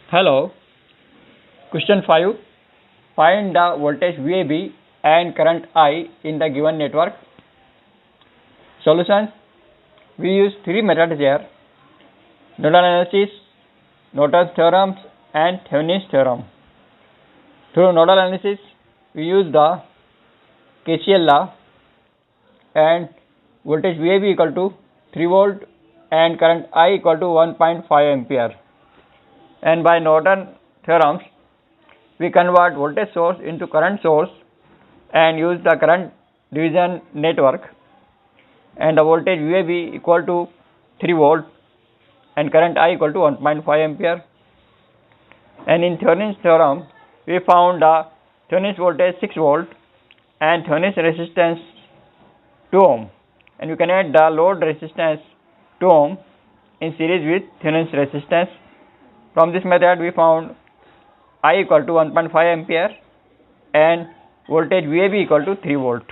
Hello. Question 5. Find the voltage VAB and current I in the given network. Solutions. We use three methods here: nodal analysis, Norton's theorems, and Thevenin's theorem. Through nodal analysis, we use the KCL law and voltage VAB equal to 3 volt and current I equal to 1.5 ampere. And by Norton theorems, we convert voltage source into current source and use the current division network, and the voltage VAB equal to 3 volt and current I equal to 1.5 ampere. And in Thevenin's theorem, we found the Thevenin's voltage 6 volt and Thevenin's resistance 2 ohm, and you can add the load resistance 2 ohm in series with Thevenin's resistance. From this method, we found I equal to 1.5 ampere and voltage VAB equal to 3 volt.